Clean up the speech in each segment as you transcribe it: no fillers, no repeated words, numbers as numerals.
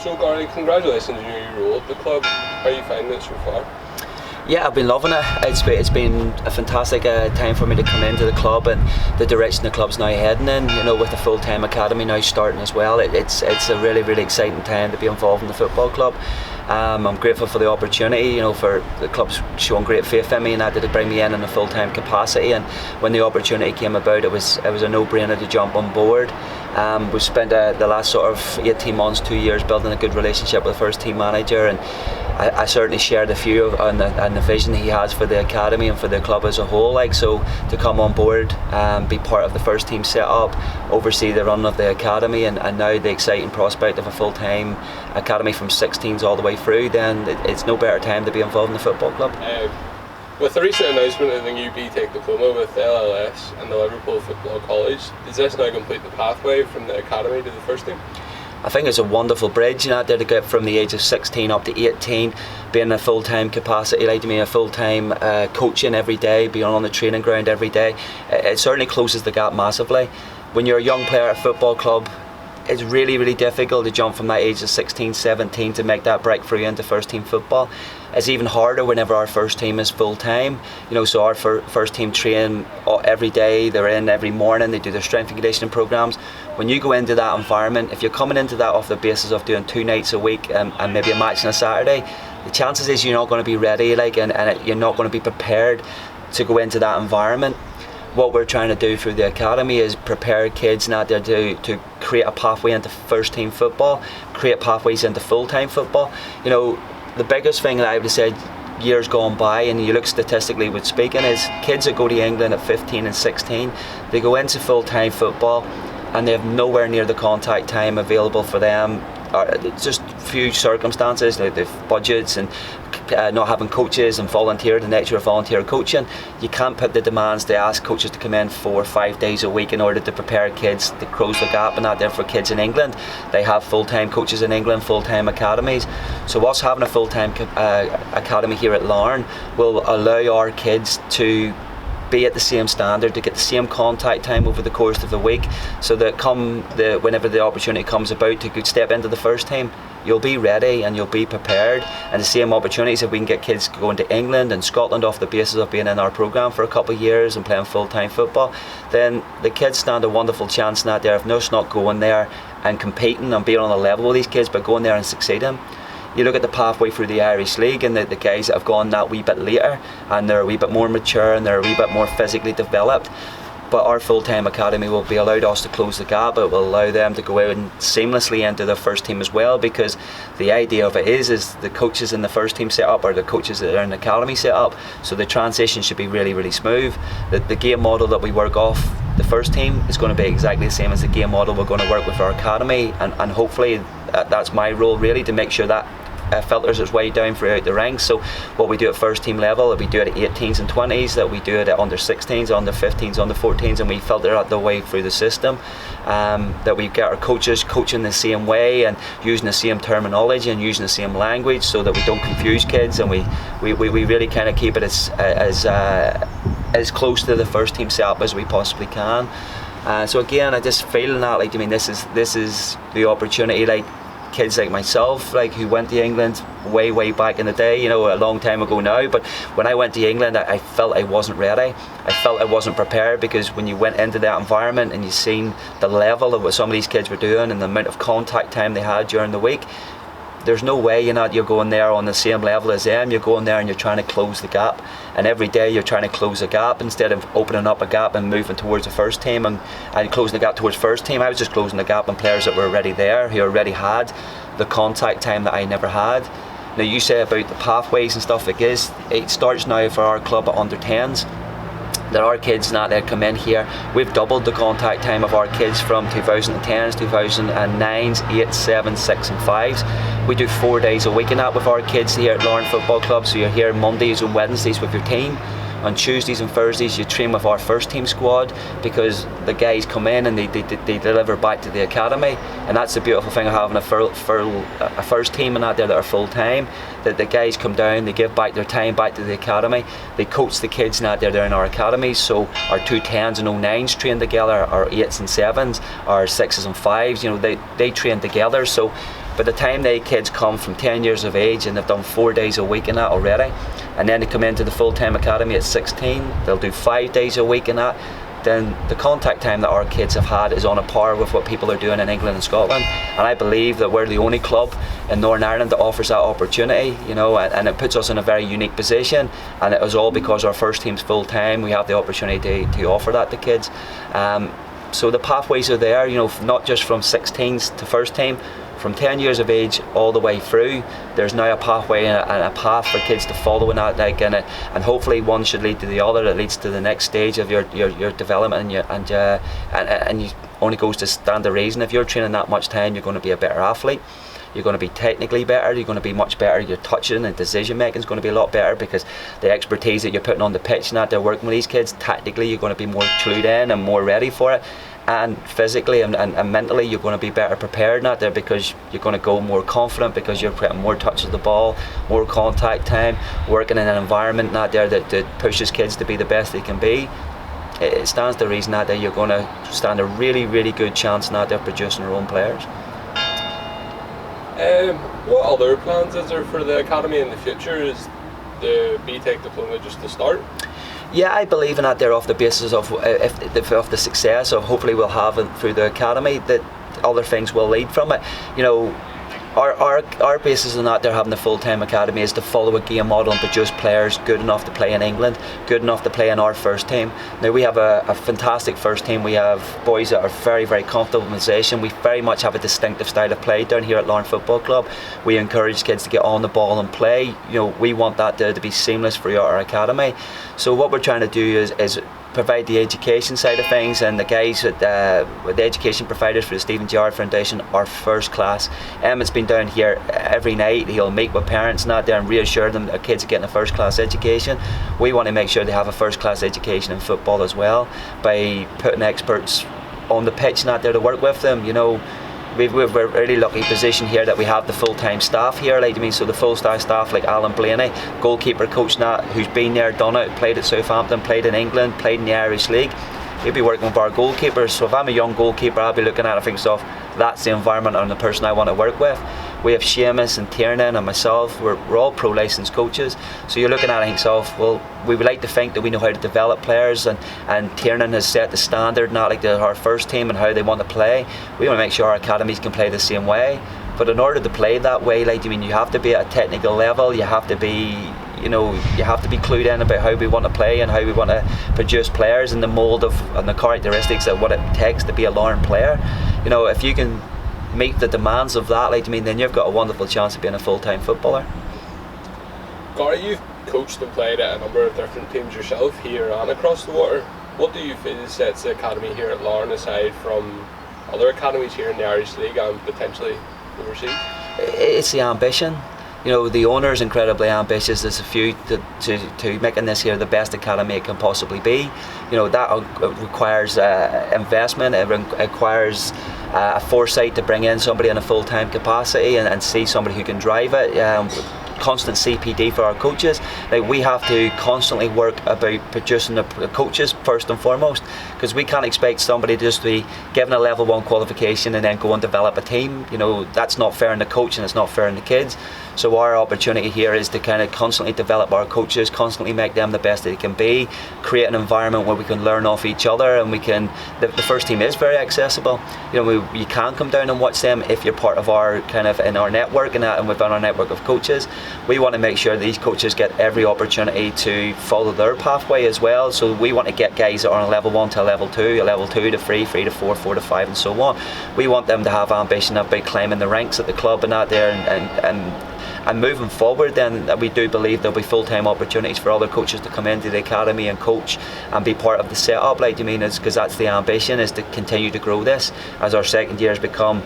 So Gary, congratulations on your new role at the club. How are you finding it so far? Yeah, I've been loving it. It's been a fantastic time for me to come into the club and the direction the club's now heading in. You know, with the full-time academy now starting as well, it's a really exciting time to be involved in the football club. I'm grateful for the opportunity, you know, for the club's showing great faith in me and that to bring me in a full-time capacity. And when the opportunity came about, it was a no-brainer to jump on board. We've spent the last sort of 18 months, 2 years building a good relationship with the first team manager, and I certainly share the view and the vision he has for the academy and for the club as a whole. Like, so to come on board, be part of the first team setup, oversee the run of the academy, and now the exciting prospect of a full-time academy from 16s all the way through, then it's no better time to be involved in the football club. With the recent announcement of the new BTEC diploma with LLS and the Liverpool Football College, does this now complete the pathway from the academy to the first team? I think it's a wonderful bridge, you know, there to get from the age of 16 up to 18, being a full-time capacity, like to me, a full-time coaching every day, being on the training ground every day. It certainly closes the gap massively. When you're a young player at a football club, it's really difficult to jump from that age of 16, 17 to make that breakthrough into first team football. It's even harder whenever our first team is full time. You know, so our first team train every day, they're in every morning, they do their strength and conditioning programs. When you go into that environment, if you're coming into that off the basis of doing 2 nights a week and maybe a match on a Saturday, the chances is you're not going to be ready, like, and you're not going to be prepared to go into that environment. What we're trying to do through the academy is prepare kids now to create a pathway into first team football, create pathways into full-time football. You know, the biggest thing that I would have said years gone by, and you look statistically with speaking, is kids that go to England at 15 and 16, they go into full-time football and they have nowhere near the contact time available for them. Just few circumstances, they've budgets and not having coaches and the nature of volunteer coaching. You can't put the demands to ask coaches to come in 4 or 5 days a week in order to prepare kids to close the gap, and that there for kids in England. They have full-time coaches in England, full-time academies. So us having a full-time academy here at Larne will allow our kids to be at the same standard, to get the same contact time over the course of the week, so that whenever the opportunity comes about to step into the first team, you'll be ready and you'll be prepared. And the same opportunities, if we can get kids going to England and Scotland off the basis of being in our programme for a couple of years and playing full-time football, then the kids stand a wonderful chance now there of not going there and competing and being on a level with these kids, but going there and succeeding. You look at the pathway through the Irish League and the guys that have gone that wee bit later, and they're a wee bit more mature and they're a wee bit more physically developed. But our full-time academy will be allowed us to close the gap. It will allow them to go out and seamlessly into the first team as well, because the idea of it is the coaches in the first team set up are the coaches that are in the academy set up, so the transition should be really smooth. The game model that we work off the first team is going to be exactly the same as the game model we're going to work with our academy, and hopefully that's my role, really, to make sure that filters its way down throughout the ranks. So what we do at first team level, that we do it at 18s and 20s, that we do it at under 16s, under 15s, under 14s, and we filter it the way through the system. That we get our coaches coaching the same way and using the same terminology and using the same language, so that we don't confuse kids, and we really kind of keep it as close to the first team setup as we possibly can. So again, I just feel that, like, I mean, this is the opportunity, like, kids like myself, like, who went to England way back in the day, you know, a long time ago now, but when I went to England, I felt I wasn't ready. I felt I wasn't prepared, because when you went into that environment and you seen the level of what some of these kids were doing and the amount of contact time they had during the week, there's no way you're going there on the same level as them. You're going there and you're trying to close the gap, and every day you're trying to close a gap instead of opening up a gap and moving towards the first team and closing the gap towards first team. I was just closing the gap on players that were already there, who already had the contact time that I never had. Now, you say about the pathways and stuff, like this, it starts now for our club at under 10s. There are kids now that come in here. We've doubled the contact time of our kids from 2010s, 2009s, 8s, 7s, 6s and 5s. We do 4 days a week in that with our kids here at Larne Football Club. So you're here Mondays and Wednesdays with your team. On Tuesdays and Thursdays you train with our first team squad, because the guys come in and they deliver back to the academy, and that's the beautiful thing of having a first team and that there that are full time, that the guys come down, they give back their time back to the academy, they coach the kids and that they're in our academies. So our 2 10s and 09s train together, our 8s and 7s, our 6s and 5s, you know, they train together. So By the time they kids come from 10 years of age and they've done 4 days a week in that already, and then they come into the full-time academy at 16, they'll do 5 days a week in that, then the contact time that our kids have had is on a par with what people are doing in England and Scotland. And I believe that we're the only club in Northern Ireland that offers that opportunity, you know, and it puts us in a very unique position, and it was all because our first team's full-time. We have the opportunity to offer that to kids. So the pathways are there, you know, not just from 16s to first team, from 10 years of age all the way through. There's now a pathway and a path for kids to follow in that, like, and hopefully one should lead to the other. That leads to the next stage of your development, and you only goes to stand to reason. If you're training that much time, you're going to be a better athlete. You're going to be technically better, you're going to be much better, your touching and decision making is going to be a lot better, because the expertise that you're putting on the pitch and that they're working with these kids, tactically you're going to be more clued in and more ready for it, and physically and mentally you're going to be better prepared not there, because you're going to go more confident, because you're putting more touches of the ball, more contact time, working in an environment not there that pushes kids to be the best they can be. It stands to reason that you're going to stand a really, really good chance not there producing your own players. What other plans is there for the academy in the future? Is the BTEC diploma just the start? Yeah, I believe in that there off the basis of of the success of hopefully we'll have it through the academy, that other things will lead from it. You know, our basis on that they're having the full-time academy is to follow a game model and produce players good enough to play in England, good enough to play in our first team. Now we have a fantastic first team. We have boys that are very, very comfortable in possession. We very much have a distinctive style of play down here at Larne Football Club. We encourage kids to get on the ball and play. You know, we want that to be seamless through our academy. So what we're trying to do is provide the education side of things, and the guys with the education providers for the Stephen Gerrard Foundation are first class. Emmett's been down here every night. He'll meet with parents and that there and reassure them that their kids are getting a first class education. We want to make sure they have a first class education in football as well, by putting experts on the pitch and that there to work with them. You know, we're a really lucky position here that we have the full-time staff here, like, I mean, so the full-time staff like Alan Blaney, goalkeeper coach Nat, who's been there, done it, played at Southampton, played in England, played in the Irish League. He'll be working with our goalkeepers. So if I'm a young goalkeeper, I'll be looking at it and think, so that's the environment and the person I want to work with. We have Seamus and Tiernan and myself, we're all pro-licensed coaches. So you're looking at it and think, so, well, we would like to think that we know how to develop players, and Tiernan has set the standard, not like our first team and how they want to play. We want to make sure our academies can play the same way. But in order to play that way, like, I mean, you have to be at a technical level, you have to be, you know, you have to be clued in about how we want to play and how we want to produce players in the mould of and the characteristics of what it takes to be a Larne player. You know, if you can meet the demands of that, like, I mean, then you've got a wonderful chance of being a full-time footballer. Gary, you've coached and played at a number of different teams yourself here and across the water. What do you feel sets the academy here at Larne aside from other academies here in the Irish League and potentially overseas? It's the ambition. You know, the owner is incredibly ambitious. There's a few to making this here the best academy it can possibly be. You know, that requires investment. It requires a foresight to bring in somebody in a full-time capacity and see somebody who can drive it. Constant CPD for our coaches. Like, we have to constantly work about producing the coaches first and foremost, because we can't expect somebody just to be given a level 1 qualification and then go and develop a team. You know, that's not fair on the coach and it's not fair on the kids. So our opportunity here is to kind of constantly develop our coaches, constantly make them the best they can be, create an environment where we can learn off each other, and we can. The first team is very accessible. You know, you can come down and watch them if you're part of our kind of in our network and within our network of coaches. We want to make sure these coaches get every opportunity to follow their pathway as well. So we want to get guys that are on a level 1 to a level 2, a level 2 to 3, 3 to 4, 4 to 5, and so on. We want them to have ambition about climbing the ranks at the club and that there, and moving forward, then we do believe there'll be full-time opportunities for other coaches to come into the academy and coach and be part of the setup, like, you mean, is because that's the ambition, is to continue to grow this as our second years become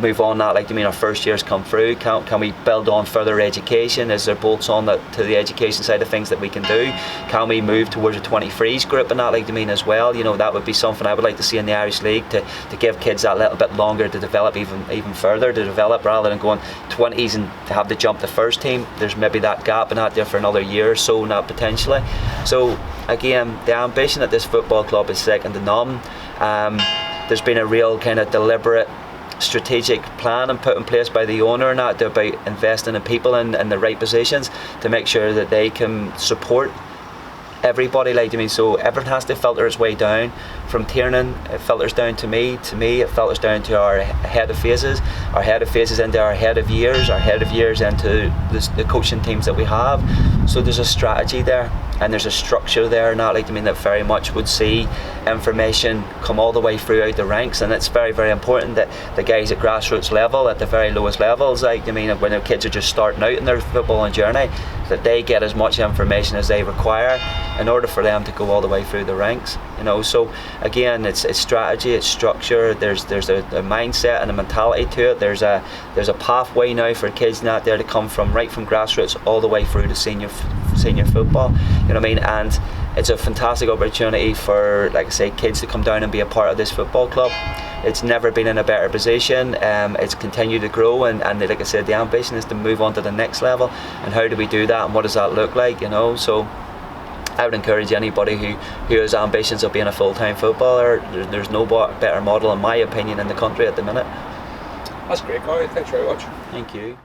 move on that, like, you mean, our first years come through. Can we build on further education? Is there bolts on that to the education side of things that we can do? Can we move towards a 23s group and that, like, you mean, as well? You know, that would be something I would like to see in the Irish League, to give kids that little bit longer to develop, even further to develop, rather than going 20s and to have to jump the first team. There's maybe that gap and that there for another year or so, not potentially. So again, the ambition at this football club is second to none. There's been a real kind of deliberate strategic plan and put in place by the owner, and that about investing in people in the right positions to make sure that they can support everybody, like, I mean, so everything has to filter its way down. From Tiernan, it filters down to me it filters down to our head of phases into our head of years into the coaching teams that we have. So there's a strategy there and there's a structure there, not like, I mean, that very much would see information come all the way throughout the ranks, and it's very, very important that the guys at grassroots level, at the very lowest levels, like, I mean, when their kids are just starting out in their footballing journey, that they get as much information as they require in order for them to go all the way through the ranks, you know. So again, it's strategy, it's structure, there's a mindset and a mentality to it. There's a pathway now for kids out there to come from right from grassroots all the way through to senior football, you know what I mean. And it's a fantastic opportunity for, like I say, kids to come down and be a part of this football club. It's never been in a better position. It's continued to grow, and like I said, the ambition is to move on to the next level. And how do we do that, and what does that look like, you know? So I would encourage anybody who has ambitions of being a full-time footballer. There's no better model, in my opinion, in the country at the minute. That's great, Gary. Thanks very much. Thank you.